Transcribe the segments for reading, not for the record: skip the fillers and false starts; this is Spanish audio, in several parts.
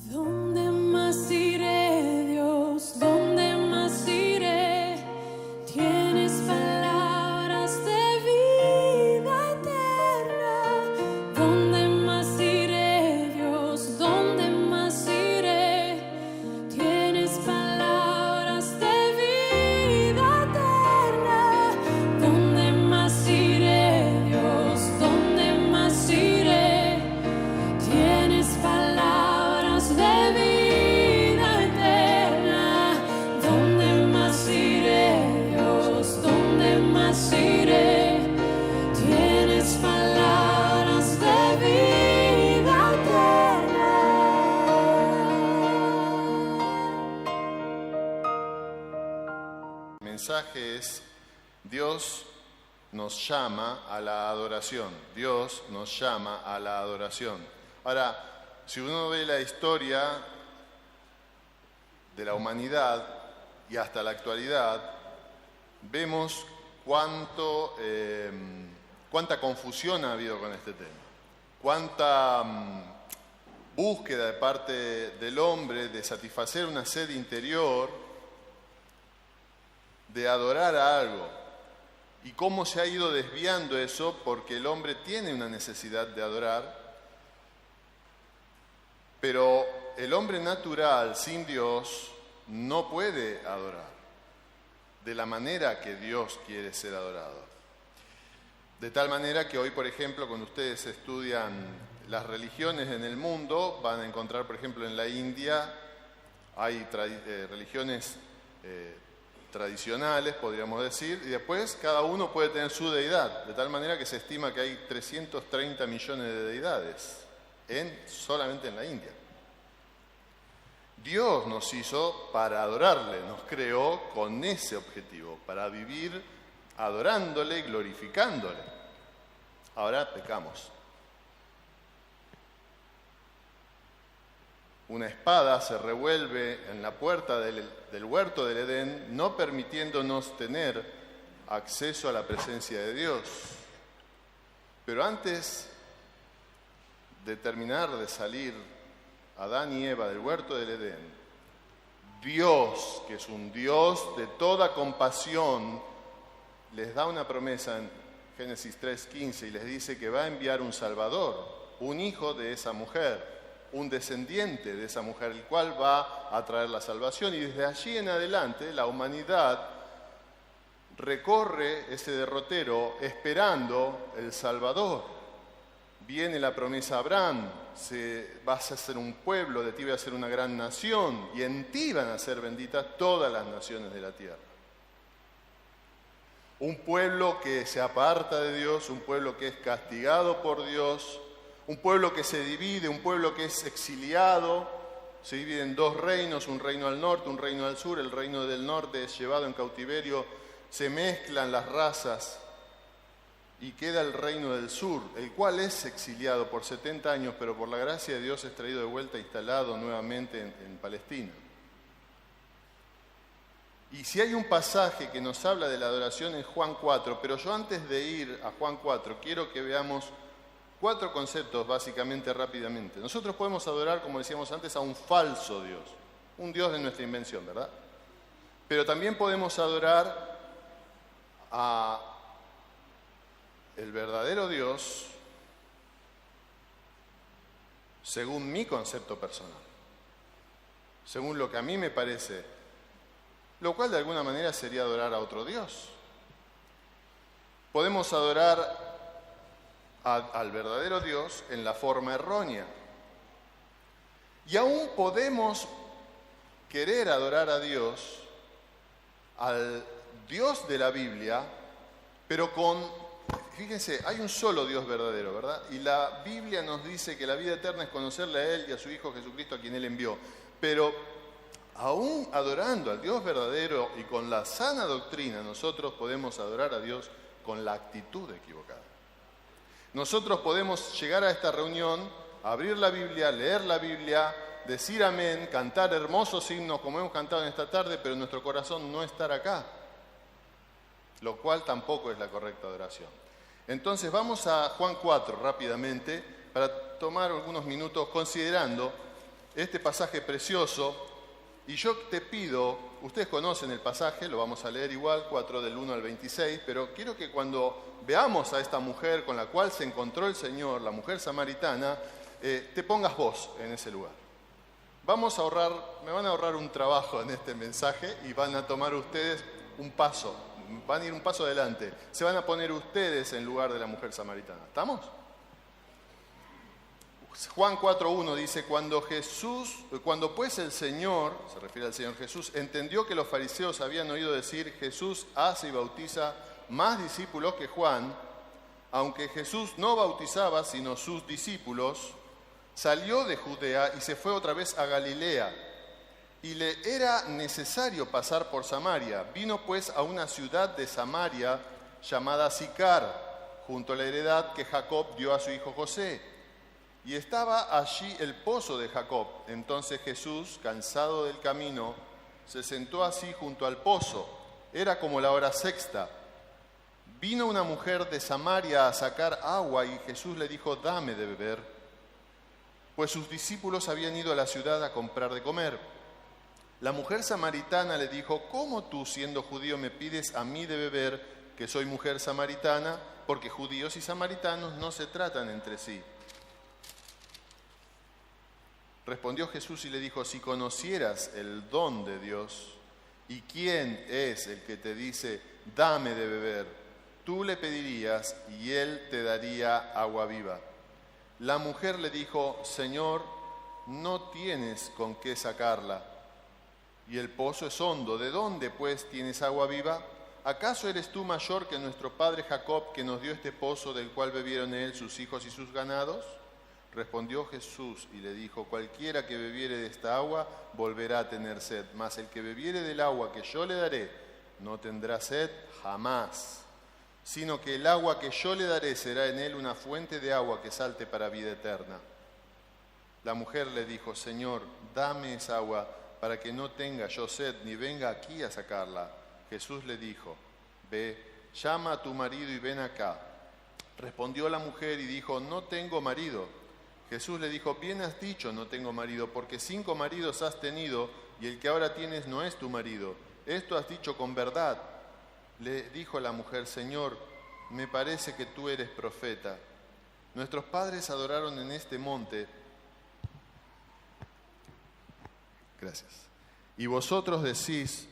¿Dónde más iré, Dios? ¿Dónde más iré? Tienes palabras de vida eterna. ¿Dónde más iré, Dios? ¿Dónde más iré? Tienes palabras de vida eterna. ¿Dónde más iré, Dios? ¿Dónde más iré? Tienes palabras de vida eterna. ¿Dónde más iré, Dios? ¿Dónde más iré? Tienes palabras de vida eterna. El mensaje es: Dios nos llama a la adoración. Dios nos llama a la adoración. Ahora, si uno ve la historia de la humanidad y hasta la actualidad, vemos cuánta confusión ha habido con este tema, cuánta búsqueda de parte del hombre de satisfacer una sed interior, de adorar a algo, y cómo se ha ido desviando eso porque el hombre tiene una necesidad de adorar. Pero el hombre natural sin Dios no puede adorar de la manera que Dios quiere ser adorado. De tal manera que hoy, por ejemplo, cuando ustedes estudian las religiones en el mundo, van a encontrar, por ejemplo, en la India hay religiones tradicionales, podríamos decir, y después cada uno puede tener su deidad, de tal manera que se estima que hay 330 millones de deidades solamente en la India. Dios nos hizo para adorarle, nos creó con ese objetivo, para vivir adorándole y glorificándole. Ahora pecamos. Una espada se revuelve en la puerta del huerto del Edén, no permitiéndonos tener acceso a la presencia de Dios. Pero antes de terminar de salir Adán y Eva del huerto del Edén, Dios, que es un Dios de toda compasión, les da una promesa en Génesis 3:15 y les dice que va a enviar un Salvador, un hijo de esa mujer, un descendiente de esa mujer, el cual va a traer la salvación. Y desde allí en adelante la humanidad recorre ese derrotero esperando el Salvador. Viene la promesa a Abraham: vas a ser un pueblo, de ti voy a ser una gran nación, y en ti van a ser benditas todas las naciones de la tierra. Un pueblo que se aparta de Dios, un pueblo que es castigado por Dios, un pueblo que se divide, un pueblo que es exiliado. Se divide en dos reinos, un reino al norte, un reino al sur. El reino del norte es llevado en cautiverio, se mezclan las razas y queda el reino del sur, el cual es exiliado por 70 años, pero por la gracia de Dios es traído de vuelta e instalado nuevamente en Palestina. Y si hay un pasaje que nos habla de la adoración en Juan 4, pero yo antes de ir a Juan 4 quiero que veamos 4 conceptos básicamente rápidamente. Nosotros podemos adorar, como decíamos antes, a un falso Dios, un Dios de nuestra invención, ¿verdad? Pero también podemos adorar a el verdadero Dios según mi concepto personal, según lo que a mí me parece, lo cual de alguna manera sería adorar a otro Dios. Podemos adorar al verdadero Dios en la forma errónea. Y aún podemos querer adorar a Dios, al Dios de la Biblia, pero fíjense, hay un solo Dios verdadero, ¿verdad? Y la Biblia nos dice que la vida eterna es conocerle a Él y a su Hijo Jesucristo, a quien Él envió. Pero aún adorando al Dios verdadero y con la sana doctrina, nosotros podemos adorar a Dios con la actitud equivocada. Nosotros podemos llegar a esta reunión, abrir la Biblia, leer la Biblia, decir amén, cantar hermosos himnos como hemos cantado en esta tarde, pero nuestro corazón no estar acá, lo cual tampoco es la correcta adoración. Entonces vamos a Juan 4 rápidamente para tomar algunos minutos considerando este pasaje precioso y yo te pido, ustedes conocen el pasaje, lo vamos a leer igual, 4 del 1 al 26, pero quiero que cuando veamos a esta mujer con la cual se encontró el Señor, la mujer samaritana, te pongas vos en ese lugar. Me van a ahorrar un trabajo en este mensaje y van a tomar ustedes un paso, van a ir un paso adelante. Se van a poner ustedes en lugar de la mujer samaritana. ¿Estamos? Juan 4.1 dice, cuando pues el Señor, se refiere al Señor Jesús, entendió que los fariseos habían oído decir, Jesús hace y bautiza más discípulos que Juan, aunque Jesús no bautizaba sino sus discípulos, salió de Judea y se fue otra vez a Galilea, y le era necesario pasar por Samaria. Vino pues a una ciudad de Samaria llamada Sicar, junto a la heredad que Jacob dio a su hijo José. Y estaba allí el pozo de Jacob. Entonces Jesús, cansado del camino, se sentó así junto al pozo. Era como la hora sexta. Vino una mujer de Samaria a sacar agua y Jesús le dijo, dame de beber. Pues sus discípulos habían ido a la ciudad a comprar de comer. La mujer samaritana le dijo, ¿cómo tú, siendo judío, me pides a mí de beber, que soy mujer samaritana? Porque judíos y samaritanos no se tratan entre sí. Respondió Jesús y le dijo, si conocieras el don de Dios y quién es el que te dice, dame de beber, tú le pedirías y él te daría agua viva. La mujer le dijo, Señor, no tienes con qué sacarla y el pozo es hondo. ¿De dónde, pues, tienes agua viva? ¿Acaso eres tú mayor que nuestro padre Jacob, que nos dio este pozo del cual bebieron él, sus hijos y sus ganados? Respondió Jesús y le dijo, cualquiera que bebiere de esta agua volverá a tener sed, mas el que bebiere del agua que yo le daré no tendrá sed jamás, sino que el agua que yo le daré será en él una fuente de agua que salte para vida eterna. La mujer le dijo, Señor, dame esa agua para que no tenga yo sed ni venga aquí a sacarla. Jesús le dijo, ve, llama a tu marido y ven acá. Respondió la mujer y dijo, no tengo marido. Jesús le dijo, bien has dicho, no tengo marido, porque 5 maridos has tenido y el que ahora tienes no es tu marido. Esto has dicho con verdad. Le dijo la mujer, Señor, me parece que tú eres profeta. Nuestros padres adoraron en este monte. Gracias. Y vosotros decís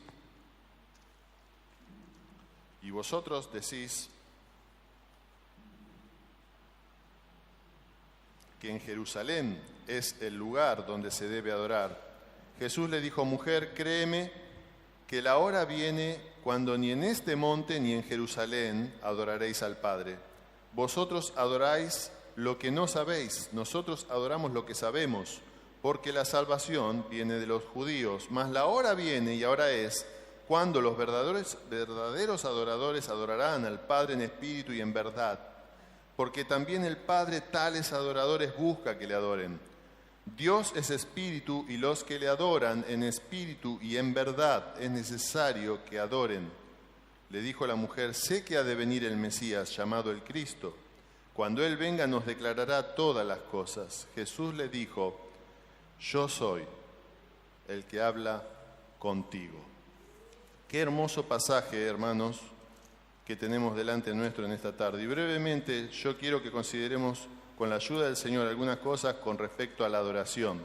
que en Jerusalén es el lugar donde se debe adorar. Jesús le dijo, mujer, créeme que la hora viene cuando ni en este monte ni en Jerusalén adoraréis al Padre. Vosotros adoráis lo que no sabéis, nosotros adoramos lo que sabemos, porque la salvación viene de los judíos. Mas la hora viene y ahora es cuando los verdaderos adoradores adorarán al Padre en espíritu y en verdad, porque también el Padre tales adoradores busca que le adoren. Dios es espíritu y los que le adoran en espíritu y en verdad es necesario que adoren. Le dijo la mujer, sé que ha de venir el Mesías, llamado el Cristo. Cuando Él venga nos declarará todas las cosas. Jesús le dijo, yo soy el que habla contigo. Qué hermoso pasaje, hermanos, que tenemos delante nuestro en esta tarde. Y brevemente yo quiero que consideremos con la ayuda del Señor algunas cosas con respecto a la adoración.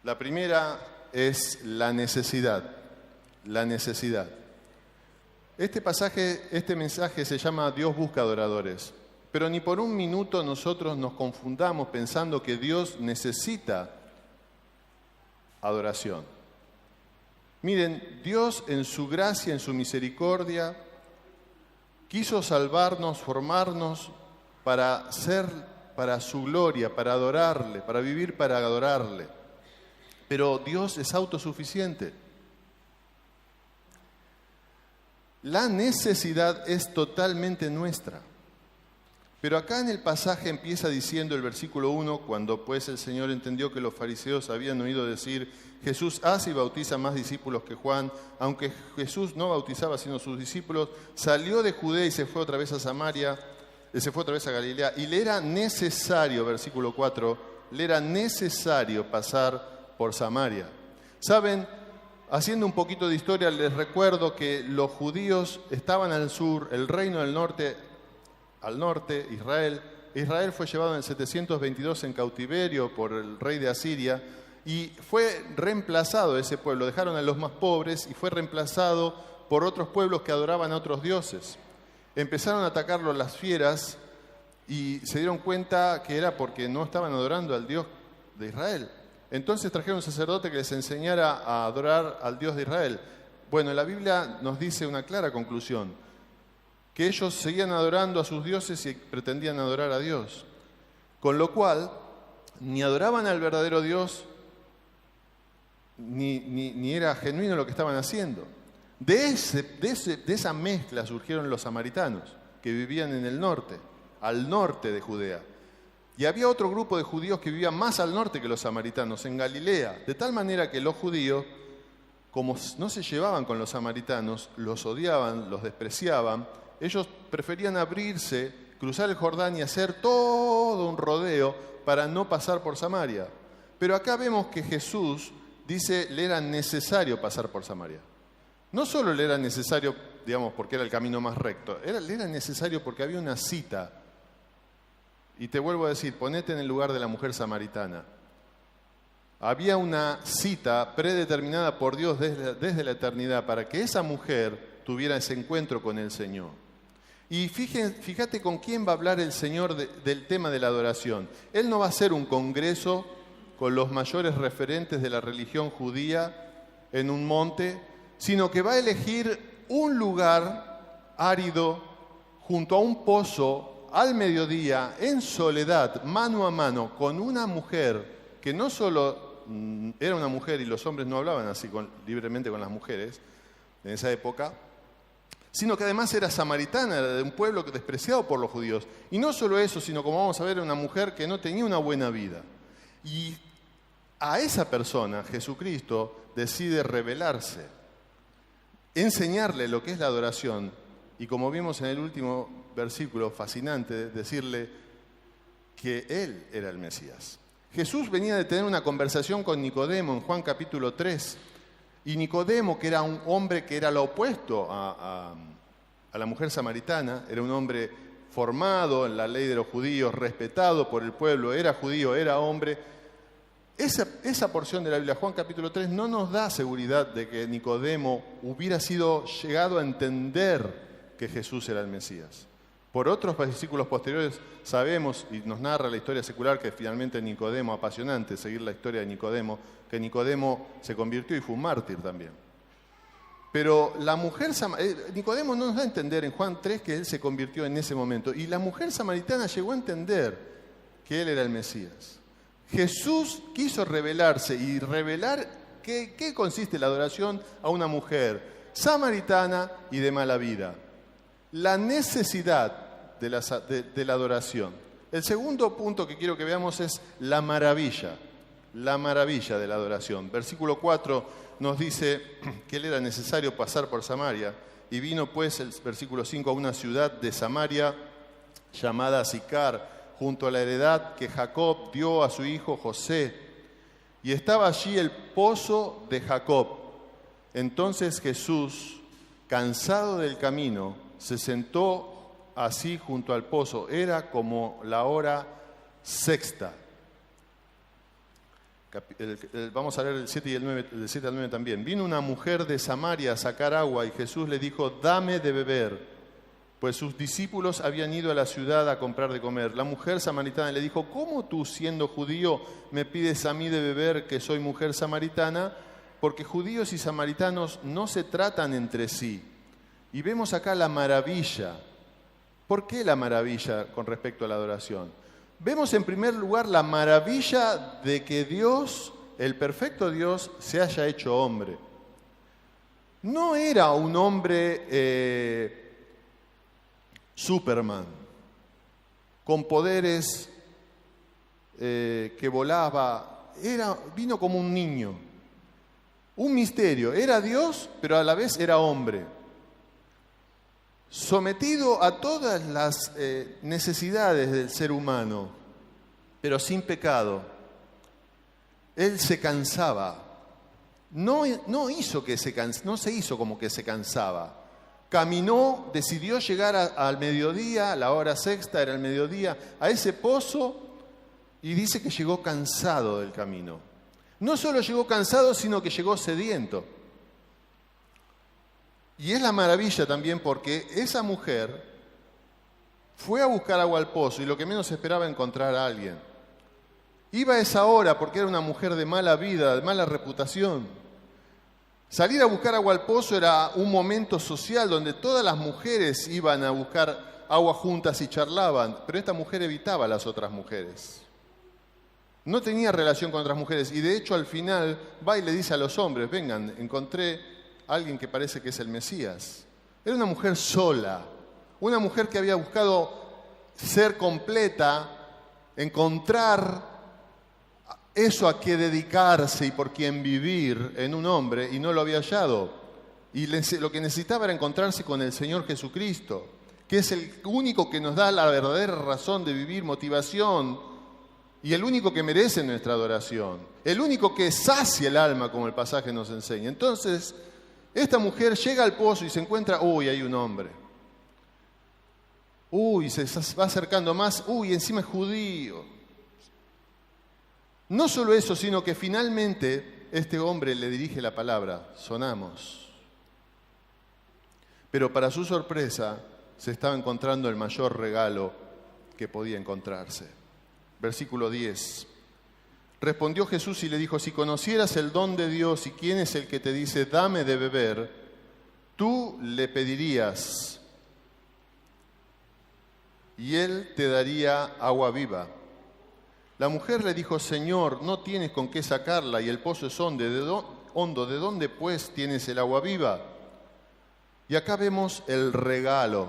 La primera es la necesidad. La necesidad. Este mensaje se llama Dios busca adoradores. Pero ni por un minuto nosotros nos confundamos pensando que Dios necesita adoración. Miren, Dios en su gracia, en su misericordia, quiso salvarnos, formarnos para su gloria, para adorarle, para vivir para adorarle. Pero Dios es autosuficiente. La necesidad es totalmente nuestra. Pero acá en el pasaje empieza diciendo el versículo 1, cuando pues el Señor entendió que los fariseos habían oído decir, Jesús hace y bautiza más discípulos que Juan, aunque Jesús no bautizaba sino sus discípulos, salió de Judea y se fue otra vez a Galilea, y le era necesario, versículo 4, le era necesario pasar por Samaria. ¿Saben? Haciendo un poquito de historia, les recuerdo que los judíos estaban al sur, el reino del norte, al norte, Israel. Israel fue llevado en el 722 en cautiverio por el rey de Asiria y fue reemplazado ese pueblo. Dejaron a los más pobres y fue reemplazado por otros pueblos que adoraban a otros dioses. Empezaron a atacarlo las fieras y se dieron cuenta que era porque no estaban adorando al Dios de Israel. Entonces trajeron un sacerdote que les enseñara a adorar al Dios de Israel. Bueno, la Biblia nos dice una clara conclusión, que ellos seguían adorando a sus dioses y pretendían adorar a Dios. Con lo cual, ni adoraban al verdadero Dios, ni era genuino lo que estaban haciendo. De esa mezcla surgieron los samaritanos, que vivían en el norte, al norte de Judea. Y había otro grupo de judíos que vivían más al norte que los samaritanos, en Galilea, de tal manera que los judíos, como no se llevaban con los samaritanos, los odiaban, los despreciaban, ellos preferían abrirse, cruzar el Jordán y hacer todo un rodeo para no pasar por Samaria. Pero acá vemos que Jesús dice, le era necesario pasar por Samaria. No solo le era necesario, digamos, porque era el camino más recto, le era necesario porque había una cita. Y te vuelvo a decir, ponete en el lugar de la mujer samaritana. Había una cita predeterminada por Dios desde la eternidad para que esa mujer tuviera ese encuentro con el Señor. Y fíjate con quién va a hablar el Señor del tema de la adoración. Él no va a hacer un congreso con los mayores referentes de la religión judía en un monte, sino que va a elegir un lugar árido junto a un pozo al mediodía, en soledad, mano a mano, con una mujer que no solo era una mujer y los hombres no hablaban así libremente con las mujeres en esa época, sino que además era samaritana, era de un pueblo despreciado por los judíos. Y no solo eso, sino como vamos a ver, una mujer que no tenía una buena vida. Y a esa persona, Jesucristo, decide revelarse, enseñarle lo que es la adoración, y como vimos en el último versículo fascinante, decirle que Él era el Mesías. Jesús venía de tener una conversación con Nicodemo en Juan capítulo 3, y Nicodemo, que era un hombre que era lo opuesto a la mujer samaritana, era un hombre formado en la ley de los judíos, respetado por el pueblo, era judío, era hombre. Esa porción de la Biblia, Juan capítulo 3, no nos da seguridad de que Nicodemo hubiera llegado a entender que Jesús era el Mesías. Por otros versículos posteriores sabemos, y nos narra la historia secular, que finalmente Nicodemo, apasionante seguir la historia de Nicodemo, que Nicodemo se convirtió y fue un mártir también. Pero la mujer Nicodemo no nos da a entender en Juan 3 que él se convirtió en ese momento. Y la mujer samaritana llegó a entender que él era el Mesías. Jesús quiso revelarse y revelar qué consiste la adoración a una mujer samaritana y de mala vida. La necesidad de la adoración. El segundo punto que quiero que veamos es la maravilla de la adoración. Versículo 4 nos dice que él era necesario pasar por Samaria, y vino pues, el versículo 5, a una ciudad de Samaria llamada Sicar, junto a la heredad que Jacob dio a su hijo José, y estaba allí el pozo de Jacob. Entonces Jesús, cansado del camino, se sentó así junto al pozo. Era como la hora sexta. Vamos a leer el 7 y el 9, del 7 al 9 también. Vino una mujer de Samaria a sacar agua y Jesús le dijo, dame de beber, pues sus discípulos habían ido a la ciudad a comprar de comer. La mujer samaritana le dijo, ¿cómo tú, siendo judío, me pides a mí de beber, que soy mujer samaritana? Porque judíos y samaritanos no se tratan entre sí. Y vemos acá la maravilla. ¿Por qué la maravilla con respecto a la adoración? Vemos en primer lugar la maravilla de que Dios, el perfecto Dios, se haya hecho hombre. No era un hombre Superman, con poderes que volaba. Vino como un niño. Un misterio. Era Dios, pero a la vez era hombre. Sometido a todas las necesidades del ser humano, pero sin pecado. Él se cansaba. No se hizo como que se cansaba. Caminó, decidió llegar al mediodía, a la hora sexta, era el mediodía, a ese pozo, y dice que llegó cansado del camino. No solo llegó cansado, sino que llegó sediento. Y es la maravilla también porque esa mujer fue a buscar agua al pozo y lo que menos esperaba encontrar a alguien. Iba a esa hora porque era una mujer de mala vida, de mala reputación. Salir a buscar agua al pozo era un momento social donde todas las mujeres iban a buscar agua juntas y charlaban, pero esta mujer evitaba a las otras mujeres. No tenía relación con otras mujeres y de hecho al final va y le dice a los hombres, vengan, encontré a alguien que parece que es el Mesías. Era una mujer sola, una mujer que había buscado ser completa, encontrar eso a qué dedicarse y por quién vivir en un hombre y no lo había hallado. Y lo que necesitaba era encontrarse con el Señor Jesucristo, que es el único que nos da la verdadera razón de vivir, motivación, y el único que merece nuestra adoración, el único que sacia el alma, como el pasaje nos enseña. Entonces, esta mujer llega al pozo y se encuentra, hay un hombre. Se va acercando más, encima es judío. No solo eso, sino que finalmente este hombre le dirige la palabra, sonamos. Pero para su sorpresa, se estaba encontrando el mayor regalo que podía encontrarse. Versículo 10. Respondió Jesús y le dijo, si conocieras el don de Dios y quién es el que te dice, dame de beber, tú le pedirías y él te daría agua viva. La mujer le dijo, Señor, no tienes con qué sacarla y el pozo es hondo, ¿de dónde pues tienes el agua viva? Y acá vemos el regalo.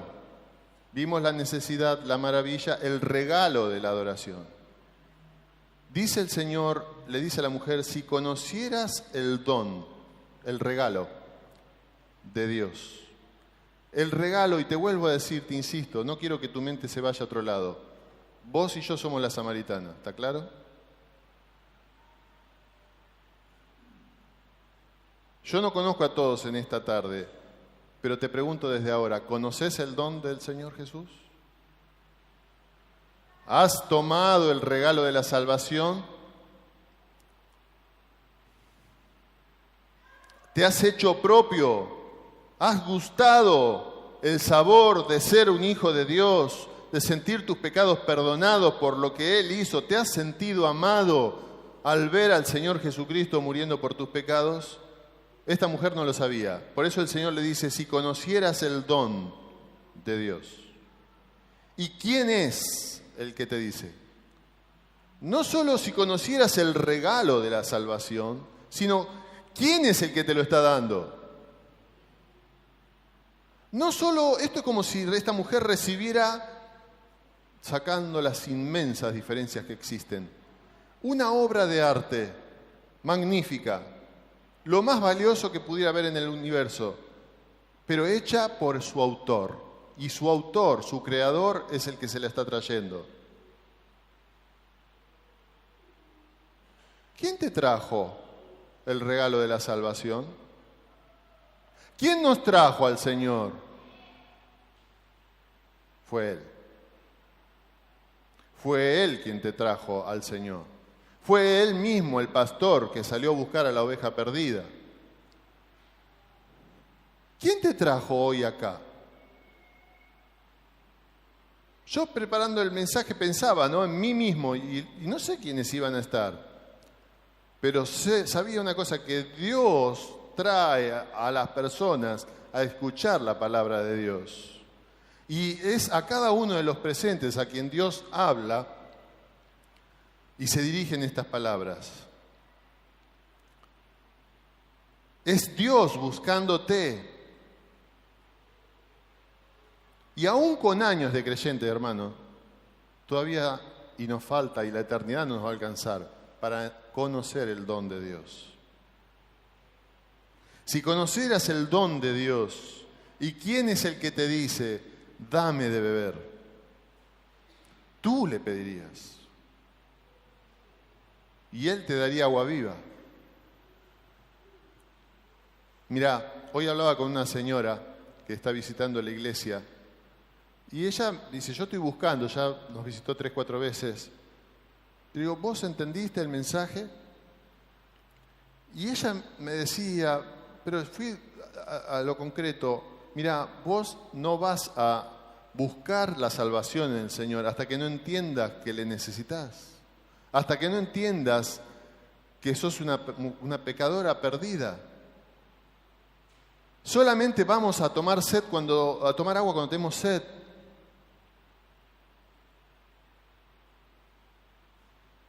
Vimos la necesidad, la maravilla, el regalo de la adoración. Dice el Señor, le dice a la mujer, si conocieras el don, el regalo de Dios. El regalo, y te vuelvo a decir, te insisto, no quiero que tu mente se vaya a otro lado. Vos y yo somos la samaritana, ¿está claro? Yo no conozco a todos en esta tarde, pero te pregunto desde ahora, ¿conoces el don del Señor Jesús? ¿Has tomado el regalo de la salvación? ¿Te has hecho propio? ¿Has gustado el sabor de ser un hijo de Dios? De sentir tus pecados perdonados por lo que Él hizo, ¿te has sentido amado al ver al Señor Jesucristo muriendo por tus pecados? Esta mujer no lo sabía. Por eso el Señor le dice, si conocieras el don de Dios. ¿Y quién es el que te dice? No solo si conocieras el regalo de la salvación, sino quién es el que te lo está dando. No solo, esto es como si esta mujer recibiera, sacando las inmensas diferencias que existen, una obra de arte magnífica, lo más valioso que pudiera haber en el universo, pero hecha por su autor. Y su autor, su creador, es el que se la está trayendo. ¿Quién te trajo el regalo de la salvación? ¿Quién nos trajo al Señor? Fue Él. Fue Él quien te trajo al Señor. Fue Él mismo, el pastor, que salió a buscar a la oveja perdida. ¿Quién te trajo hoy acá? Yo preparando el mensaje pensaba, en mí mismo, y no sé quiénes iban a estar, pero sabía una cosa, que Dios trae a las personas a escuchar la palabra de Dios. Y es a cada uno de los presentes a quien Dios habla y se dirigen estas palabras. Es Dios buscándote. Y aún con años de creyente, hermano, todavía y nos falta, y la eternidad nos va a alcanzar para conocer el don de Dios. Si conocieras el don de Dios, ¿y quién es el que te dice, dame de beber? Tú le pedirías. y Él te daría agua viva. Mirá, hoy hablaba con una señora que está visitando la iglesia y ella dice, yo estoy buscando, ya nos visitó 3, 4 veces. Y digo, ¿vos entendiste el mensaje? Y ella me decía, pero fui a lo concreto, mirá, vos no vas a buscar la salvación en el Señor hasta que no entiendas que le necesitas, hasta que no entiendas que sos una pecadora perdida. Solamente vamos a tomar agua cuando tenemos sed.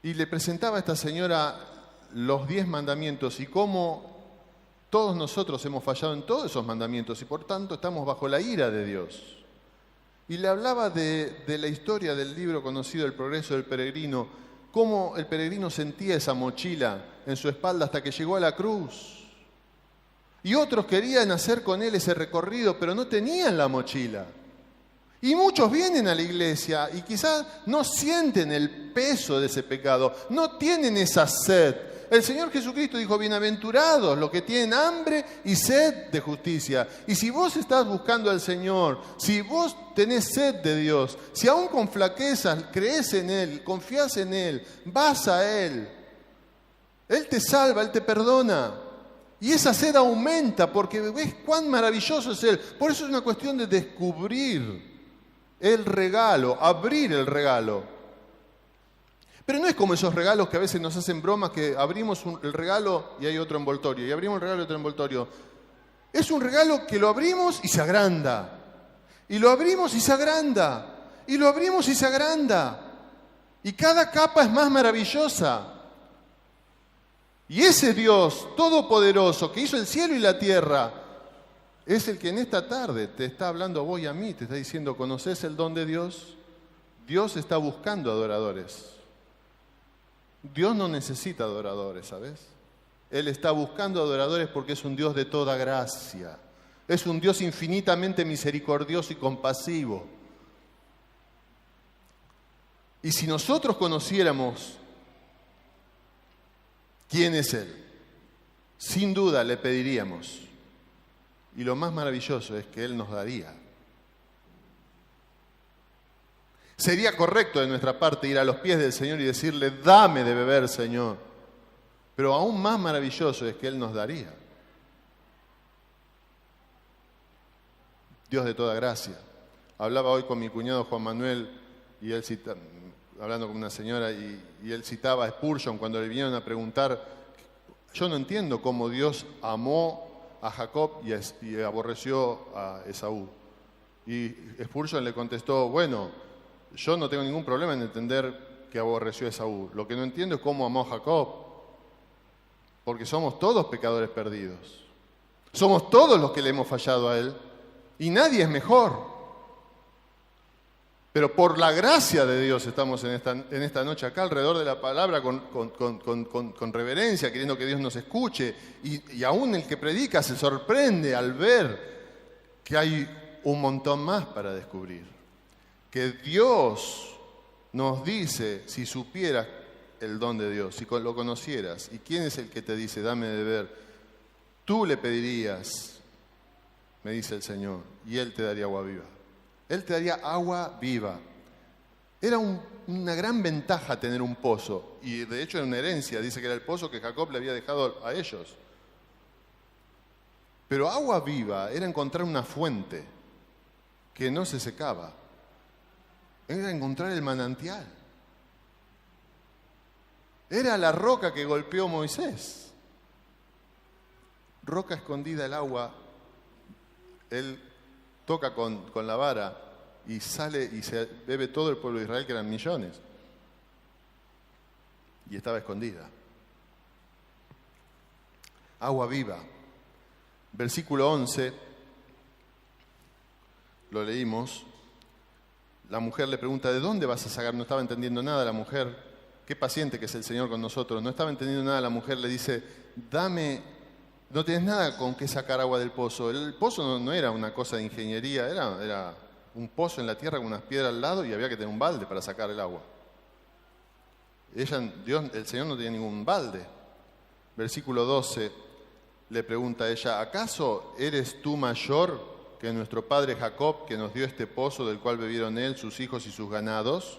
Y le presentaba a esta señora los 10 mandamientos y cómo todos nosotros hemos fallado en todos esos mandamientos y por tanto estamos bajo la ira de Dios. Y le hablaba de la historia del libro conocido El progreso del peregrino, cómo el peregrino sentía esa mochila en su espalda hasta que llegó a la cruz. Y otros querían hacer con él ese recorrido, pero no tenían la mochila. Y muchos vienen a la iglesia y quizás no sienten el peso de ese pecado, no tienen esa sed. El Señor Jesucristo dijo, bienaventurados los que tienen hambre y sed de justicia. Y si vos estás buscando al Señor, si vos tenés sed de Dios, si aún con flaquezas crees en Él, confías en Él, vas a Él, Él te salva, Él te perdona. Y esa sed aumenta porque ves cuán maravilloso es Él. Por eso es una cuestión de descubrir el regalo, abrir el regalo. Pero no es como esos regalos que a veces nos hacen bromas, que abrimos el regalo y hay otro envoltorio, y abrimos el regalo y otro envoltorio. Es un regalo que lo abrimos y se agranda. Y lo abrimos y se agranda. Y lo abrimos y se agranda. Y cada capa es más maravillosa. Y ese Dios todopoderoso que hizo el cielo y la tierra es el que en esta tarde te está hablando a vos y a mí, te está diciendo, ¿conocés el don de Dios? Dios está buscando adoradores. Dios no necesita adoradores, ¿sabes? Él está buscando adoradores porque es un Dios de toda gracia. Es un Dios infinitamente misericordioso y compasivo. Y si nosotros conociéramos quién es Él, sin duda le pediríamos. Y lo más maravilloso es que Él nos daría. Sería correcto de nuestra parte ir a los pies del Señor y decirle, dame de beber, Señor. Pero aún más maravilloso es que Él nos daría. Dios de toda gracia. Hablaba hoy con mi cuñado Juan Manuel, y él hablando con una señora, y él citaba a Spurgeon cuando le vinieron a preguntar, yo no entiendo cómo Dios amó a Jacob y aborreció a Esaú. Y Spurgeon le contestó, bueno, yo no tengo ningún problema en entender que aborreció a Esaú. Lo que no entiendo es cómo amó a Jacob. Porque somos todos pecadores perdidos. Somos todos los que le hemos fallado a Él. Y nadie es mejor. Pero por la gracia de Dios estamos en esta noche acá alrededor de la palabra con reverencia, queriendo que Dios nos escuche. Y aún el que predica se sorprende al ver que hay un montón más para descubrir. Que Dios nos dice, si supieras el don de Dios, si lo conocieras, ¿y quién es el que te dice, dame de beber? Tú le pedirías, me dice el Señor, y Él te daría agua viva. Él te daría agua viva. Era una gran ventaja tener un pozo, y de hecho era una herencia, dice que era el pozo que Jacob le había dejado a ellos. Pero agua viva era encontrar una fuente que no se secaba. Era encontrar el manantial. Era la roca que golpeó Moisés. Roca escondida el agua. Él toca con la vara y sale y se bebe todo el pueblo de Israel, que eran millones. Y estaba escondida. Agua viva. Versículo 11, lo leímos. La mujer le pregunta, ¿de dónde vas a sacar? No estaba entendiendo nada la mujer. Qué paciente que es el Señor con nosotros. No estaba entendiendo nada la mujer. Le dice, dame, no tienes nada con qué sacar agua del pozo. El pozo no era una cosa de ingeniería, era un pozo en la tierra con unas piedras al lado y había que tener un balde para sacar el agua. El Señor no tenía ningún balde. Versículo 12, le pregunta a ella, ¿acaso eres tú mayor que nuestro padre Jacob, que nos dio este pozo del cual bebieron él, sus hijos y sus ganados?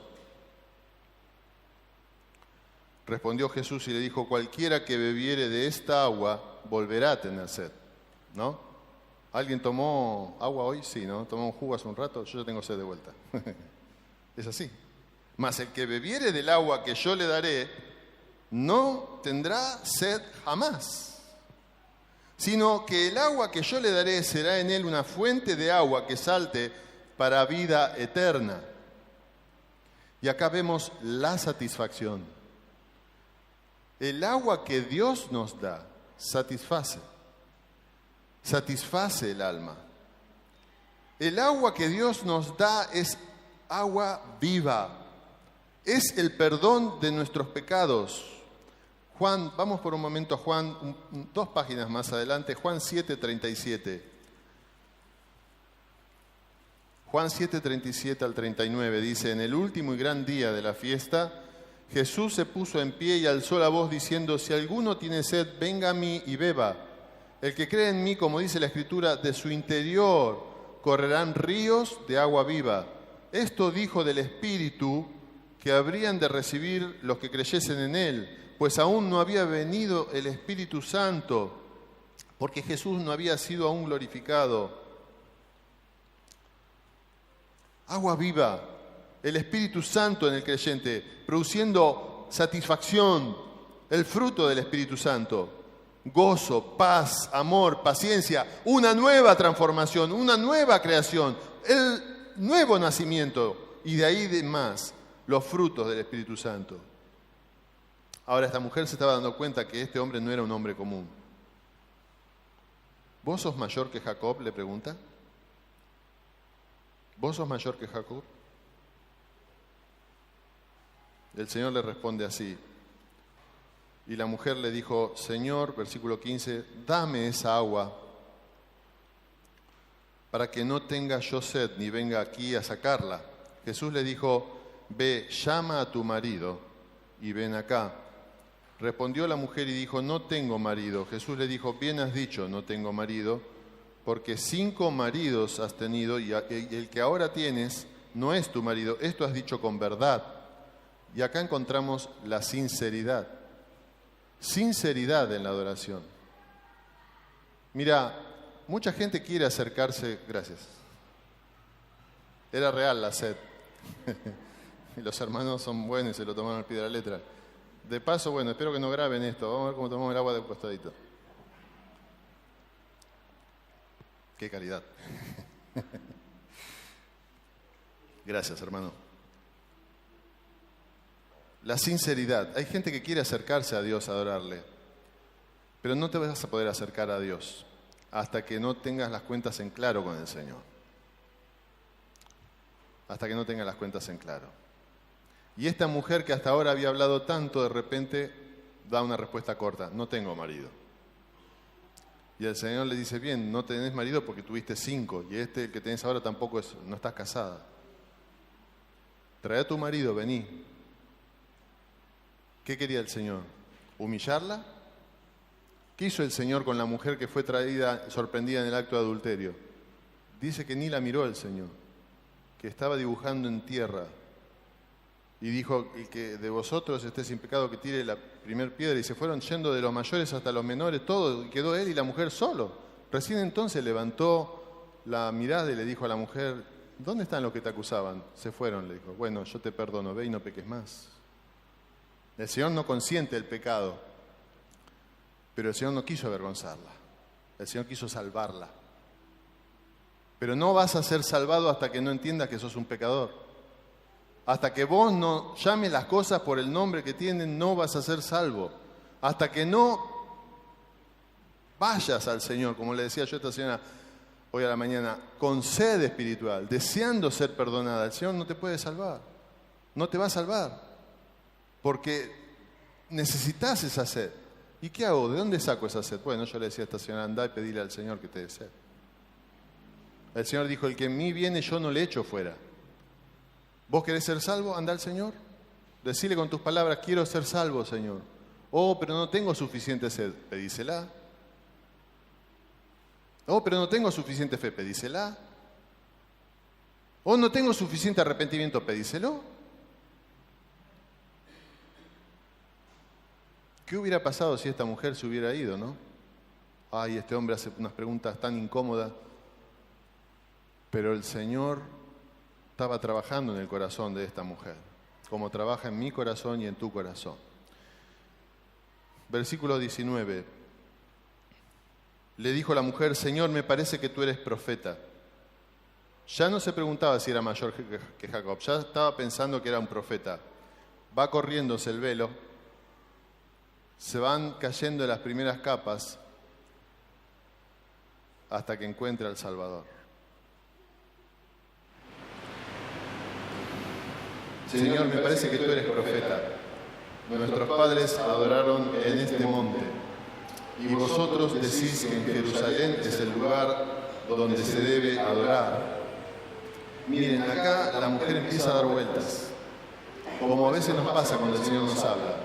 Respondió Jesús y le dijo, cualquiera que bebiere de esta agua volverá a tener sed, ¿no? ¿Alguien tomó agua hoy? Sí, ¿no? ¿Tomó un jugo hace un rato? Yo ya tengo sed de vuelta. Es así. Mas el que bebiere del agua que yo le daré, no tendrá sed jamás, sino que el agua que yo le daré será en él una fuente de agua que salte para vida eterna. Y acá vemos la satisfacción. El agua que Dios nos da satisface el alma. El agua que Dios nos da es agua viva. Es el perdón de nuestros pecados. Juan, vamos por un momento a Juan, 2 páginas más adelante, Juan 7:37. Juan 7:37 al 39 dice, en el último y gran día de la fiesta, Jesús se puso en pie y alzó la voz diciendo, si alguno tiene sed, venga a mí y beba. El que cree en mí, como dice la Escritura, de su interior correrán ríos de agua viva. Esto dijo del Espíritu que habrían de recibir los que creyesen en Él, pues aún no había venido el Espíritu Santo, porque Jesús no había sido aún glorificado. Agua viva, el Espíritu Santo en el creyente, produciendo satisfacción, el fruto del Espíritu Santo. Gozo, paz, amor, paciencia, una nueva transformación, una nueva creación, el nuevo nacimiento y de ahí de más los frutos del Espíritu Santo. Ahora esta mujer se estaba dando cuenta que este hombre no era un hombre común. ¿Vos sos mayor que Jacob?, le pregunta. ¿Vos sos mayor que Jacob? El Señor le responde así. Y la mujer le dijo, Señor, versículo 15, dame esa agua para que no tenga yo sed ni venga aquí a sacarla. Jesús le dijo, ve, llama a tu marido y ven acá. Respondió la mujer y dijo, no tengo marido. Jesús le dijo, bien has dicho, no tengo marido, porque 5 maridos has tenido y el que ahora tienes no es tu marido. Esto has dicho con verdad. Y acá encontramos la sinceridad. Sinceridad en la adoración. Mira, mucha gente quiere acercarse, gracias. Era real la sed. Y los hermanos son buenos y se lo tomaron al pie de la letra. De paso, bueno, espero que no graben esto. Vamos a ver cómo tomamos el agua de un costadito. Qué calidad. Gracias, hermano. La sinceridad. Hay gente que quiere acercarse a Dios, a adorarle, pero no te vas a poder acercar a Dios hasta que no tengas las cuentas en claro con el Señor. Hasta que no tengas las cuentas en claro. Y esta mujer que hasta ahora había hablado tanto, de repente da una respuesta corta: no tengo marido. Y el Señor le dice: bien, no tenés marido porque tuviste 5, y el que tenés ahora tampoco no estás casada. Trae a tu marido, vení. ¿Qué quería el Señor? ¿Humillarla? ¿Qué hizo el Señor con la mujer que fue traída, sorprendida en el acto de adulterio? Dice que ni la miró el Señor, que estaba dibujando en tierra. Y dijo: el que de vosotros esté sin pecado, que tire la primer piedra. Y se fueron yendo de los mayores hasta los menores, todo, y quedó él y la mujer solo. Recién entonces levantó la mirada y le dijo a la mujer: ¿dónde están los que te acusaban? Se fueron, le dijo. Bueno, yo te perdono, ve y no peques más. El Señor no consiente el pecado, pero el Señor no quiso avergonzarla. El Señor quiso salvarla. Pero no vas a ser salvado hasta que no entiendas que sos un pecador. Hasta que vos no llames las cosas por el nombre que tienen, no vas a ser salvo. Hasta que no vayas al Señor, como le decía yo a esta señora hoy a la mañana, con sed espiritual, deseando ser perdonada, el Señor no te puede salvar. No te va a salvar. Porque necesitas esa sed. ¿Y qué hago? ¿De dónde saco esa sed? Bueno, yo le decía a esta señora: andá y pedile al Señor que te dé sed. El Señor dijo: el que en mí viene yo no le echo fuera. ¿Vos querés ser salvo? Andá al Señor. Decile con tus palabras, quiero ser salvo, Señor. Oh, pero no tengo suficiente sed, pedísela. Oh, pero no tengo suficiente fe, pedísela. Oh, no tengo suficiente arrepentimiento, pedíselo. ¿Qué hubiera pasado si esta mujer se hubiera ido, no? Ay, este hombre hace unas preguntas tan incómodas. Pero el Señor estaba trabajando en el corazón de esta mujer, como trabaja en mi corazón y en tu corazón. Versículo 19. Le dijo la mujer, Señor, me parece que tú eres profeta. Ya no se preguntaba si era mayor que Jacob, ya estaba pensando que era un profeta. Va corriéndose el velo, se van cayendo las primeras capas hasta que encuentra al Salvador. Señor, me parece que tú eres profeta. Nuestros padres adoraron en este monte, y vosotros decís que en Jerusalén es el lugar donde se debe adorar. Miren, acá la mujer empieza a dar vueltas, como a veces nos pasa cuando el Señor nos habla.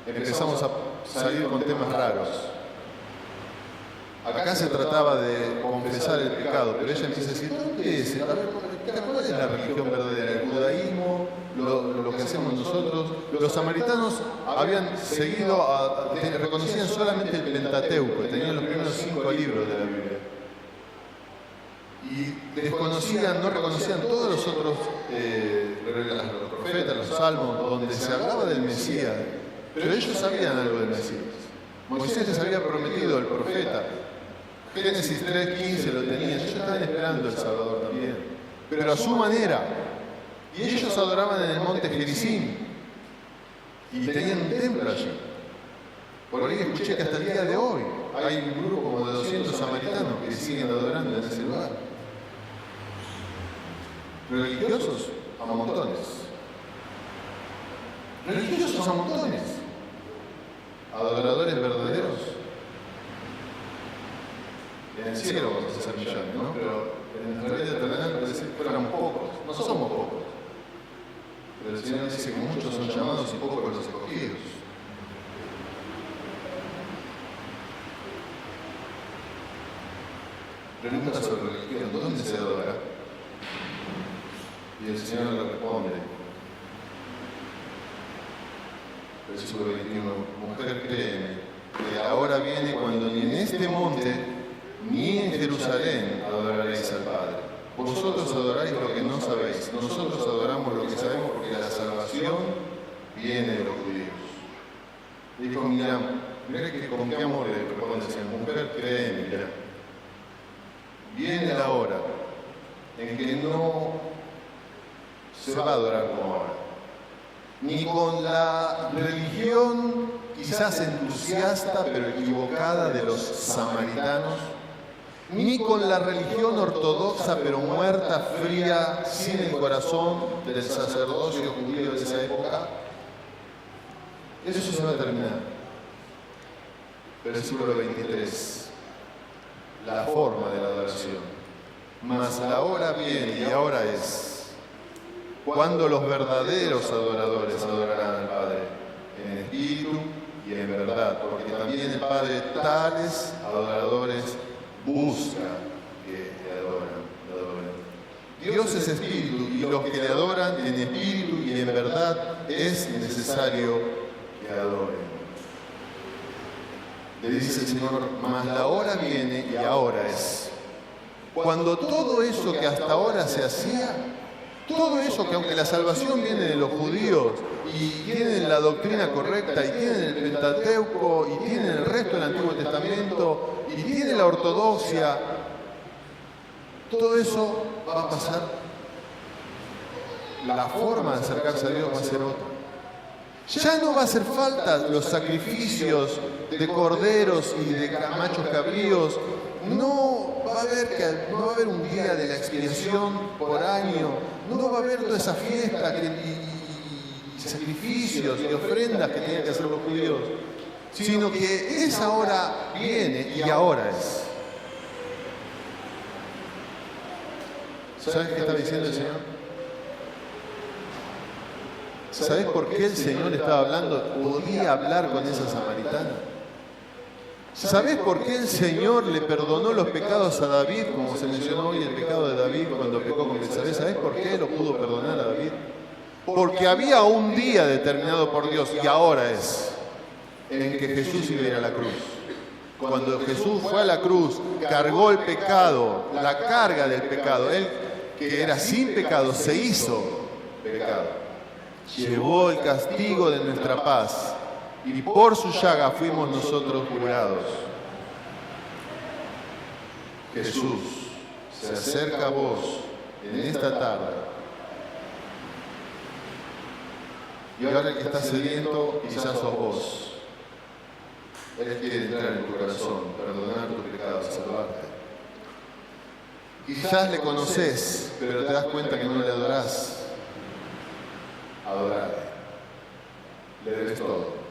Empezamos a salir con temas raros. Acá se trataba de confesar el pecado, pero ella empieza a decir, ¿dónde es? A ver, ¿cuál es la religión verdadera? ¿El judaísmo? Lo que hacemos nosotros? Los samaritanos habían seguido, reconocían solamente el Pentateuco, tenían los primeros 5 libros de la Biblia. Y desconocían, no reconocían todos los otros, los profetas, los salmos, donde se hablaba del Mesías, pero ellos sabían algo del Mesías. Moisés les había prometido el profeta. Génesis 3:15 lo tenían, ellos estaban esperando el Salvador también, pero a su manera. Y ellos adoraban en el monte Gerizim y tenían un templo allí. Por ahí escuché que hasta el día de hoy hay un grupo como de 200 samaritanos que siguen adorando en ese lugar. Religiosos a montones. Religiosos a montones. Adoradores verdaderos. En el cielo vamos a ser millones, ¿no? Pero en la vida terrenal parece que fuéramos pocos. No somos pocos. Pero el Señor dice que muchos son llamados y pocos los escogidos. Pregunta sobre religión, ¿dónde se adora? Y el Señor le responde. Versículo 21. Mujer, créeme, que la hora viene cuando ni en este monte ni en Jerusalén adoraréis al Padre. Vosotros adoráis lo que no sabéis, nosotros adoramos lo que sabemos porque la salvación viene de los judíos. Dijo, mira que con qué amor le responde el Señor, mujer, créeme, mira. Viene la hora en que no se va a adorar como ahora, ni con la religión quizás entusiasta pero equivocada de los samaritanos, ni con la religión ortodoxa pero muerta, fría, sin el corazón del sacerdocio judío de esa época. Eso se va a terminar. Versículo 23. La forma de la adoración. Mas la hora viene y ahora es cuando los verdaderos adoradores adorarán al Padre en espíritu y en verdad, porque también el Padre tales adoradores busca que le adoren. Dios es espíritu y los que le adoran en espíritu y en verdad es necesario que adoren. Le dice el Señor, mas la hora viene y ahora es. Cuando todo eso que hasta ahora se hacía, todo eso que aunque la salvación viene de los judíos y tienen la doctrina correcta y tienen el Pentateuco y tienen el resto del Antiguo Testamento y tienen la ortodoxia, todo eso va a pasar. La forma de acercarse a Dios va a ser otra. Ya no va a hacer falta los sacrificios de corderos y de machos cabríos. No va a haber un día de la expiación por año. No va a haber toda esa fiesta y sacrificios y ofrendas que tenían que hacer los judíos. Sino que esa hora viene y ahora es. ¿Sabes qué está diciendo el Señor? ¿Sabés por qué el Señor estaba hablando? Podía hablar con esa samaritana. ¿Sabés por qué el Señor le perdonó los pecados a David, como se mencionó hoy el pecado de David cuando pecó con Betsabé? ¿Sabés por qué lo pudo perdonar a David? Porque había un día determinado por Dios, y ahora es, en que Jesús iba a ir a la cruz. Cuando Jesús fue a la cruz, cargó el pecado, la carga del pecado. Él, que era sin pecado, se hizo pecado. Llevó el castigo de nuestra paz, y por su llaga fuimos nosotros curados. Jesús se acerca a vos en esta tarde. Y ahora el que está sediento quizás sos vos. Él quiere entrar en tu corazón, perdonar tus pecados, salvarte. Quizás le conoces, pero te das cuenta que no le adorás. Adorarle. Le debes todo.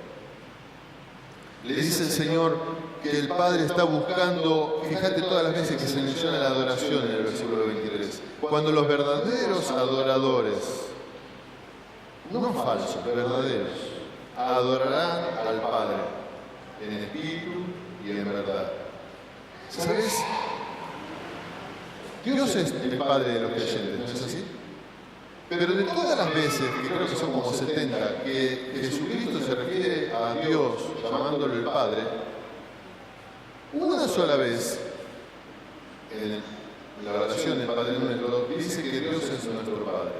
Le dice el Señor que el Padre está buscando, fíjate todas las veces que se menciona la adoración en el versículo 23, cuando los verdaderos adoradores, no falsos, verdaderos, adorarán al Padre en espíritu y en verdad. ¿Sabes? Dios es el Padre de los creyentes, ¿no es así? Pero de todas las veces, que creo que son como 70, que Jesucristo se refiere a Dios llamándolo el Padre, una sola vez en la oración del Padre Nuestro dice que Dios es nuestro Padre.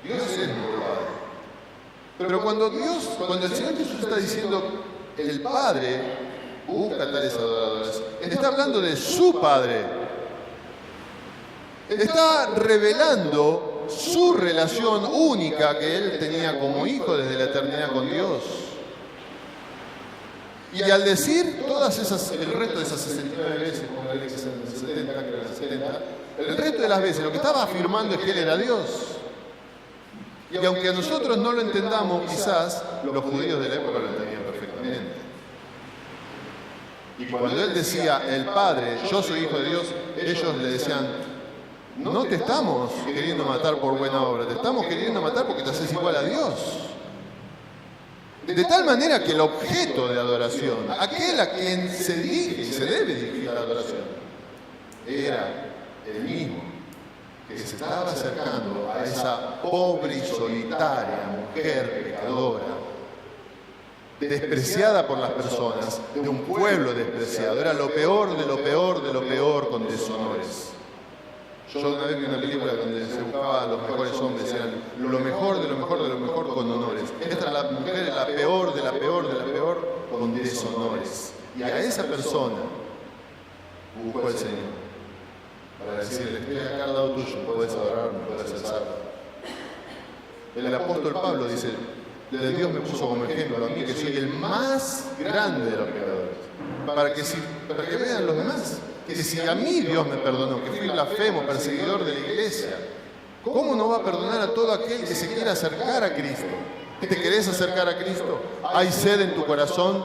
Dios es nuestro Padre. Pero cuando el Señor Jesús está diciendo el Padre busca tales adoradores, está hablando de su Padre. Está revelando su relación única que Él tenía como hijo desde la eternidad con Dios. Y al decir todas esas, el resto de esas 69 veces, como le dije 70, que eran 70, el resto de las veces lo que estaba afirmando es que Él era Dios. Y aunque nosotros no lo entendamos, quizás los judíos de la época lo entendían perfectamente. Y cuando Él decía, el Padre, yo soy hijo de Dios, ellos le decían, no te estamos queriendo matar por buena obra, te estamos queriendo matar porque te haces igual a Dios. De tal manera que el objeto de adoración, aquel a quien se dirige y se debe dirigir la adoración, era el mismo que se estaba acercando a esa pobre y solitaria mujer pecadora, despreciada por las personas, de un pueblo despreciado. Era lo peor de lo peor de lo peor con deshonores. Yo una vez vi una película donde se buscaba a los mejores hombres, eran lo mejor de lo mejor de lo mejor con honores. Esta la mujer es la peor de la peor de la peor con deshonores. Y a esa persona buscó el Señor para decirle, estoy acá al lado tuyo, puedes adorarme, puedes alzarme. El apóstol Pablo dice, de Dios me puso como ejemplo a mí, que soy el más grande de los pecadores, para que vean los demás. Que si a mí Dios me perdonó, que fui blasfemo, perseguidor de la iglesia, ¿cómo no va a perdonar a todo aquel que se quiera acercar a Cristo? ¿Te querés acercar a Cristo? ¿Hay sed en tu corazón?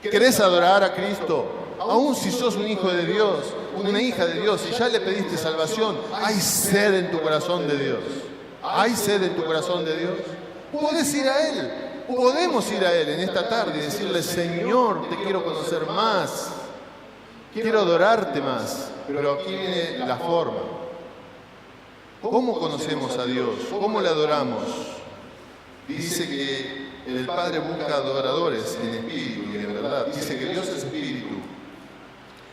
¿Querés adorar a Cristo? Aún si sos un hijo de Dios, una hija de Dios, y ya le pediste salvación, ¿hay sed en tu corazón de Dios? ¿Hay sed en tu corazón de Dios? Podés ir a Él, podemos ir a Él en esta tarde y decirle, Señor, te quiero conocer más. Quiero adorarte más, pero aquí viene la forma. ¿Cómo conocemos a Dios? ¿Cómo le adoramos? Dice que el Padre busca adoradores en espíritu y en verdad. Dice que Dios es espíritu.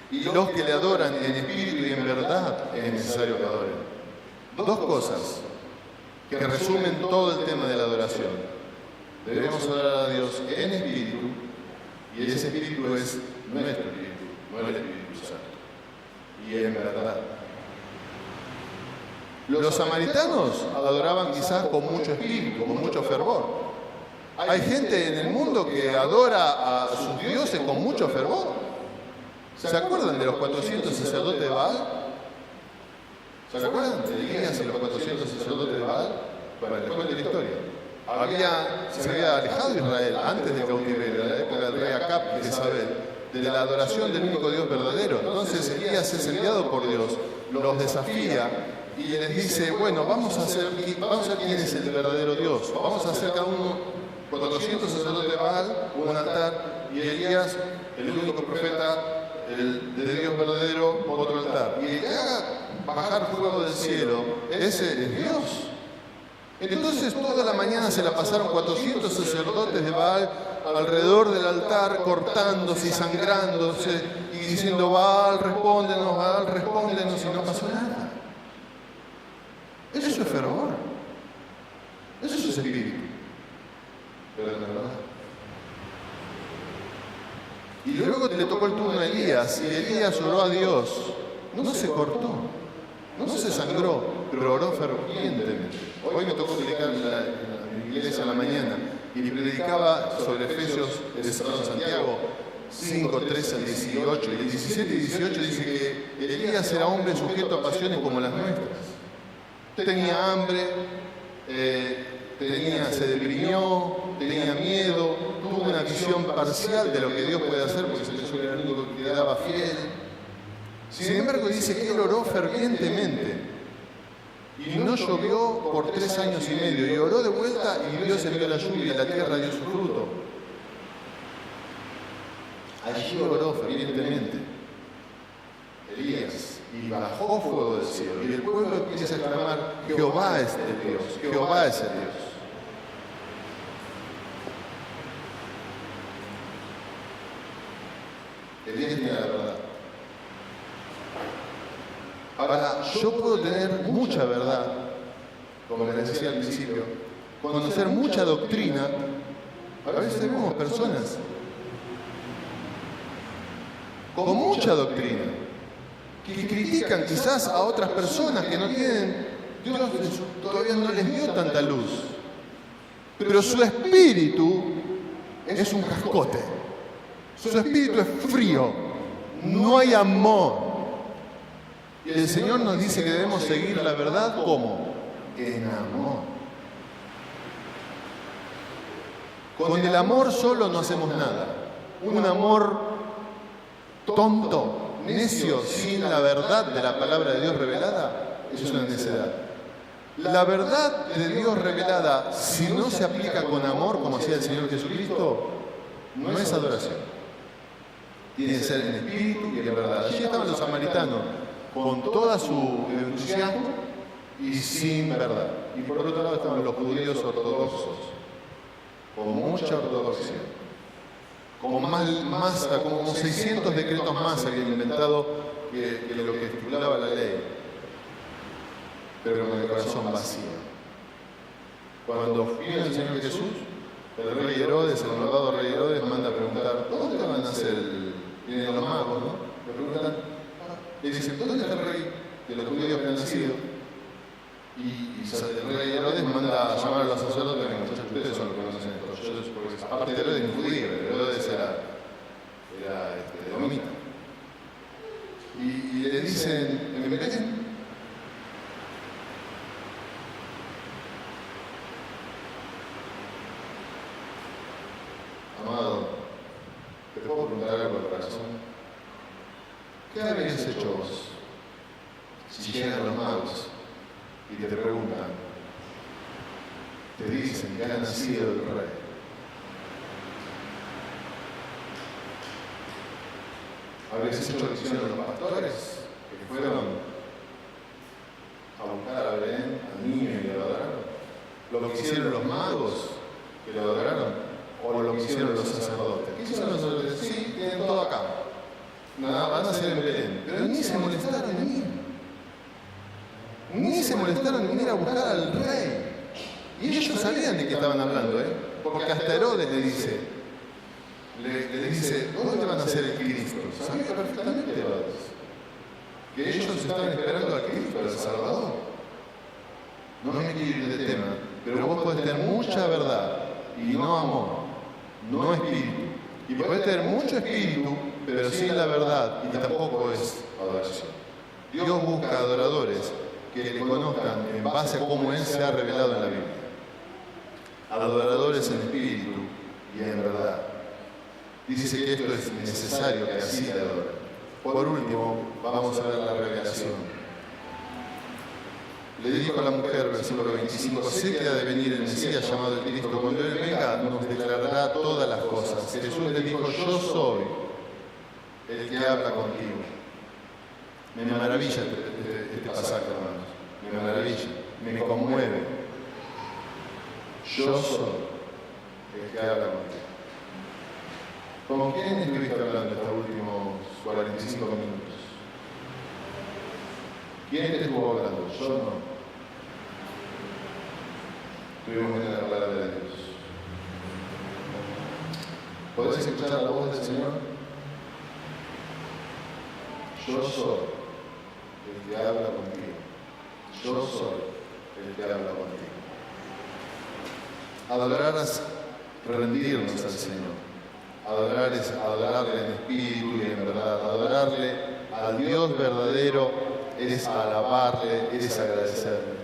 Y los que le adoran en espíritu y en verdad es necesario que adoren. Dos cosas que resumen todo el tema de la adoración. Debemos adorar a Dios en espíritu, y ese espíritu es nuestro espíritu. No el Espíritu Santo. Y en verdad. Los samaritanos adoraban quizás con mucho espíritu, con mucho fervor. Hay gente en el mundo que adora a sus dioses con mucho fervor. ¿Se acuerdan de los 400 sacerdotes de Baal? ¿Se acuerdan de Elías y los 400 sacerdotes de Baal? Bueno, les cuento la historia. Se había alejado Israel antes del cautiverio, en la época del rey Acab y de Isabel, de la adoración del único Dios verdadero. Entonces Elías es enviado por Dios, los desafía y les dice, bueno, vamos a ver quién es el verdadero Dios. Vamos a hacer cada uno 400 sacerdotes de Baal, un altar, y Elías, el único profeta de Dios verdadero, otro altar. Y el que haga bajar fuego del cielo, ese es Dios. Entonces toda la mañana se la pasaron 400 sacerdotes de Baal alrededor del altar, cortándose y sangrándose y diciendo, Baal, respóndenos, y no pasó nada. Eso es fervor. Eso es espíritu. Pero es verdad. Y luego le tocó el turno a Elías, y Elías oró a Dios. No se cortó, no se sangró, pero oró fervientemente. Hoy me tocó predicar en la iglesia a la mañana, y predicaba sobre Efesios de Santiago 5, 13 al 18. Y el 17 y 18 dice que Elías era hombre sujeto a pasiones como las nuestras. Tenía hambre, se deprimió, tenía miedo, tuvo una visión parcial de lo que Dios puede hacer porque se pensó que era el único que quedaba fiel. Sin embargo, dice que él oró fervientemente y no llovió por 3 años y medio, y oró de vuelta y Dios envió la lluvia y la tierra dio su fruto. Allí oró fervientemente Elías y bajó fuego del cielo, y el pueblo empieza a exclamar, Jehová es el Dios, Jehová es el Dios. Elías tiene la verdad. Ahora, yo puedo tener mucha verdad, como les decía al principio, conocer mucha doctrina. A veces vemos personas con mucha doctrina que critican quizás a otras personas que no tienen, Dios todavía no les dio tanta luz, pero su espíritu es un cascote, su espíritu es frío, no hay amor. Y el Señor nos dice que debemos seguir la verdad, ¿cómo? En amor. Con el amor solo no hacemos nada. Un amor tonto, necio, sin la verdad de la palabra de Dios revelada, es una necedad. La verdad de Dios revelada, si no se aplica con amor, como hacía el Señor Jesucristo, no es adoración. Tiene que ser en espíritu y en verdad. Allí estaban los samaritanos, con toda su entusiasmo y sin verdad. Y por otro lado estaban los judíos ortodoxos, con mucha ortodoxia, como 600 decretos más habían inventado que lo que estipulaba la ley, pero con el corazón vacío. Cuando viene el Señor Jesús, el rey Herodes, el malvado rey Herodes, manda a preguntar, ¿dónde van a nacer? Vienen los magos, ¿no? Le preguntan, le dicen, ¿dónde está el rey de los judíos que han nacido? Y el rey Herodes manda a llamar a los sacerdotes, muchachos, ustedes son los que conocen esto. Porque aparte de Herodes es judío, Herodes era domita. Y le dicen, ¿en Belén? Amado, ¿te puedo preguntar algo del corazón? ¿Qué habrías hecho vos si llegan los magos y te preguntan, te dicen que ha nacido el rey? ¿Habrías hecho lo que hicieron los pastores que fueron a buscar a Belén, al niño, y lo adoraron? ¿Lo que hicieron los magos que lo adoraron? ¿O lo que hicieron los sacerdotes? ¿Qué hicieron los sacerdotes? Sí, tienen todo acá. Nada, van a ser en Belén. Pero ni se molestaron en ir. Ni se molestaron en ir a buscar al rey. Y ellos sabían de qué estaban hablando, ¿eh? Porque hasta Herodes le dice, ¿dónde van a ser el Cristo? Sabía perfectamente Herodes que ellos estaban esperando al Cristo, al Salvador. No me quiero ir de tema, pero vos podés tener mucha verdad y no amor, no espíritu. Y podés tener mucho espíritu, pero sin la verdad, y tampoco es adoración. Dios busca adoradores que le conozcan en base a cómo Él se ha revelado en la Biblia. Adoradores en espíritu y en verdad. Dice que esto es necesario que así le adoren. Por último, vamos a ver la revelación. le dijo a la mujer, versículo 25, sé que ha de venir el Mesías llamado el Cristo. Cuando Él venga nos declarará todas las cosas. Jesús le dijo, yo soy el que habla contigo. Me maravilla este pasaje, hermanos. Me maravilla, me conmueve. Yo soy el que habla contigo. ¿Con quién estuviste hablando estos últimos 45 minutos? ¿Quién te estuvo hablando? Yo no. Estuvimos en la palabra de Dios. ¿Podés escuchar la voz del Señor? Yo soy el que habla contigo. Yo soy el que habla contigo. Adorar es rendirnos al Señor. Adorar es adorarle en espíritu y en verdad. Adorarle al Dios verdadero es alabarle, es agradecerle.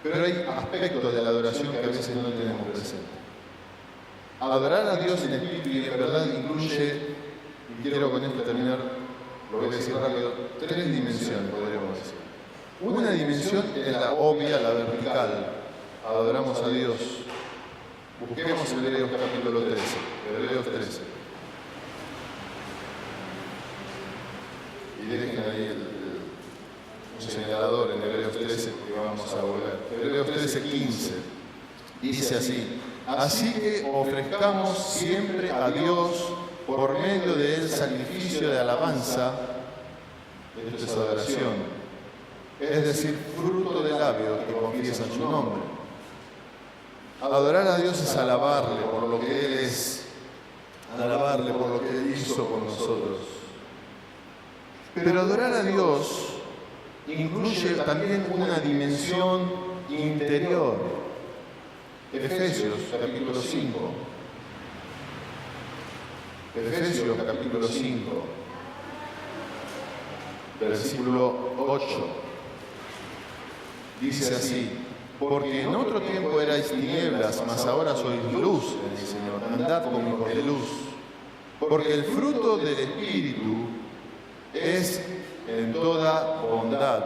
Pero hay aspectos de la adoración que a veces no tenemos presente. Adorar a Dios en espíritu y en verdad incluye, y quiero con esto terminar, lo voy a decir rápido, 3 dimensiones, podríamos decir. Una dimensión es la obvia, la vertical. Adoramos a Dios. Busquemos Hebreos capítulo 13. Hebreos 13. Y dejen ahí un señalador en Hebreos 13 que vamos a volver. Hebreos 13, 15. Dice así. Así que ofrezcamos siempre a Dios por medio del sacrificio de alabanza, esto es adoración, es decir, fruto de labios que confiesan su nombre. Adorar a Dios es alabarle por lo que Él es, alabarle por lo que Él hizo por nosotros. Pero adorar a Dios incluye también una dimensión interior. Efesios capítulo 5. Efesios capítulo 5, versículo 8. Dice así, porque en otro tiempo erais tinieblas, mas ahora sois luz en el Señor. Andad como hijos de luz. Porque el fruto del Espíritu es en toda bondad,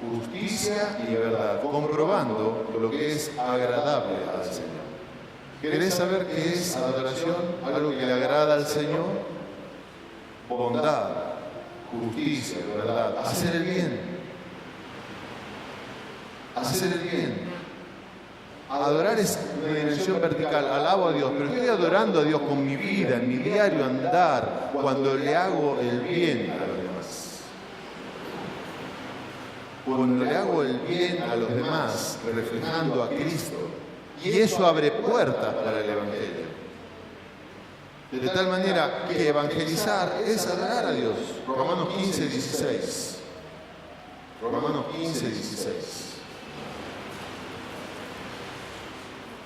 justicia y verdad, comprobando lo que es agradable al Señor. ¿Querés saber qué es adoración? Algo que le agrada al Señor. Bondad, justicia, verdad, hacer el bien. Hacer el bien. Adorar es una dimensión vertical, alabo a Dios, pero estoy adorando a Dios con mi vida, en mi diario andar, cuando le hago el bien a los demás. Cuando le hago el bien a los demás, reflejando a Cristo. Y eso abre puertas para el Evangelio. De tal manera que evangelizar es adorar a Dios. Romanos 15, 16. Romanos 15, 16.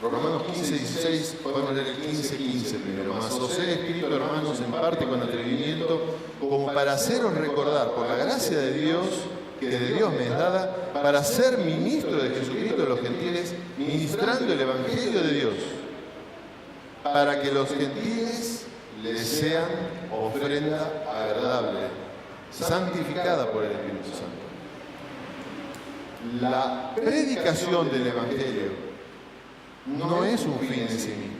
Romanos 15, 16, podemos leer el 15, 15 primero. Mas os he escrito, hermanos, en parte con atrevimiento, como para haceros recordar, por la gracia de Dios, que de Dios me es dada, para ser ministro de Jesucristo de los gentiles, ministrando el Evangelio de Dios, para que los gentiles les sean ofrenda agradable, santificada por el Espíritu Santo. La predicación del Evangelio no es un fin en sí mismo.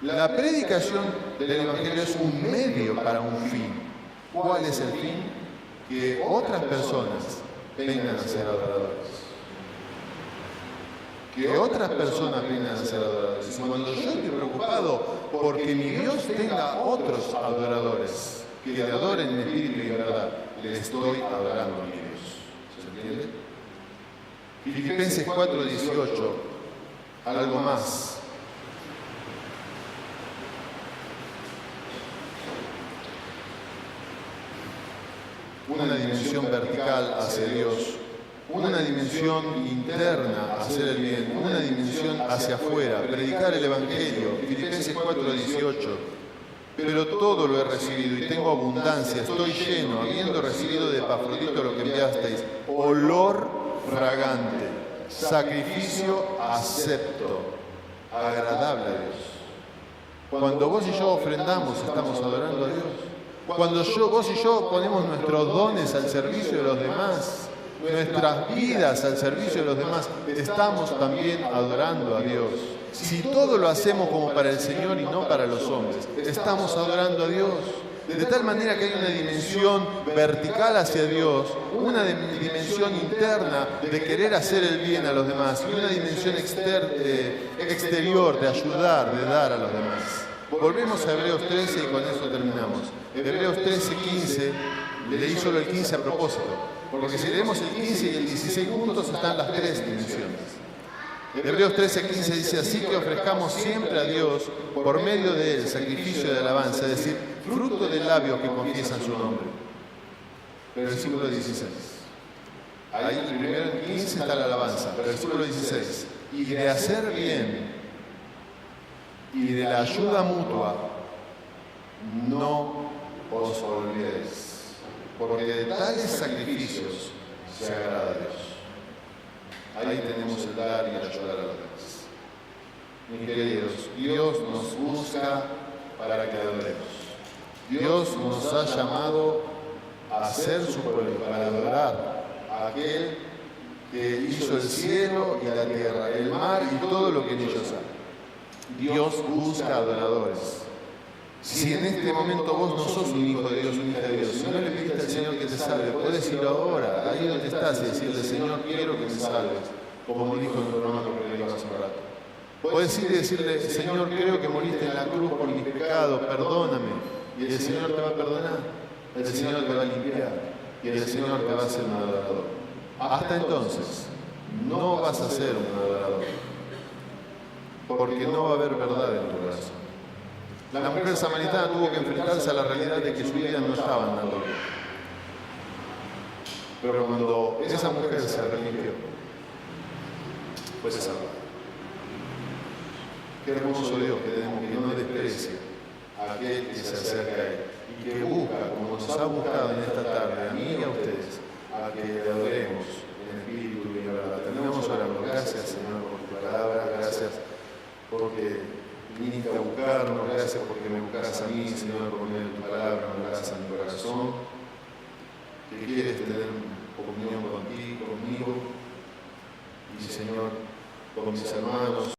La predicación del Evangelio es un medio para un fin. ¿Cuál es el fin? Que otras personas vengan a ser adoradores. Que otras personas vengan a ser adoradores. Y cuando yo estoy preocupado porque mi Dios tenga otros adoradores que le adoren en espíritu y en verdad, le estoy adorando a mi Dios. ¿Se entiende? Filipenses 4, 18. Algo más. Una dimensión vertical hacia Dios, una dimensión interna hacer el bien, una dimensión hacia afuera, predicar el Evangelio. Filipenses 4, 18. Pero todo lo he recibido y tengo abundancia, estoy lleno, habiendo recibido de Epafrodito lo que enviasteis, olor fragante, sacrificio acepto, agradable a Dios. Cuando vos y yo ofrendamos, estamos adorando a Dios. Cuando vos y yo ponemos nuestros dones al servicio de los demás, nuestras vidas al servicio de los demás, estamos también adorando a Dios. Si todo lo hacemos como para el Señor y no para los hombres, estamos adorando a Dios. De tal manera que hay una dimensión vertical hacia Dios, una dimensión interna de querer hacer el bien a los demás y una dimensión exterior de ayudar, de dar a los demás. Volvemos a Hebreos 13 y con eso terminamos. Hebreos 13, 15, leí solo el 15 a propósito, porque si leemos el 15 y el 16 juntos están las tres dimensiones. Hebreos 13, 15 dice, así que ofrezcamos siempre a Dios por medio de él sacrificio de alabanza, es decir, fruto de labios que confiesan su nombre. Versículo 16. Ahí primero en 15 está la alabanza. Versículo 16. Y de hacer bien y de la ayuda mutua no os olvidéis, porque de tales sacrificios se agrada a Dios. Ahí tenemos el dar y el ayudar a los demás. Mis queridos, Dios nos busca para que adoremos. Dios nos ha llamado a ser su pueblo, para adorar a aquel que hizo el cielo y la tierra, el mar y todo lo que en ellos hay. Dios busca adoradores. Si en este momento vos no sos un hijo de Dios, un hijo de Dios, si no le pediste al Señor que te salve, puedes ir ahora, ahí donde estás, y decirle, Señor, quiero que me salves, como dijo nuestro hermano que le dijo hace un rato. Puedes ir y decirle, Señor, creo que moriste en la cruz por mis pecados, perdóname. Y el Señor te va a perdonar, el Señor te va a limpiar, y el Señor te va a hacer un adorador. Hasta entonces, no vas a ser un adorador, porque no va a haber verdad en tu corazón. La mujer samaritana tuvo que enfrentarse a la realidad de que su vida no estaba andando bien. Pero cuando esa mujer se arrepintió, fue salvada. Qué hermoso Dios que tenemos, que no desprecia a aquel que se acerca a Él y que busca, como nos ha buscado en esta tarde, a mí y a ustedes, a que le adoremos en espíritu y en verdad. Terminamos orando. Gracias, Señor, por tu palabra. Gracias porque viniste a buscarnos, gracias porque me buscas a mí, Señor, por medio de tu palabra, me buscas a mi corazón, que quieres tener comunión contigo, conmigo, y Señor, con mis hermanos.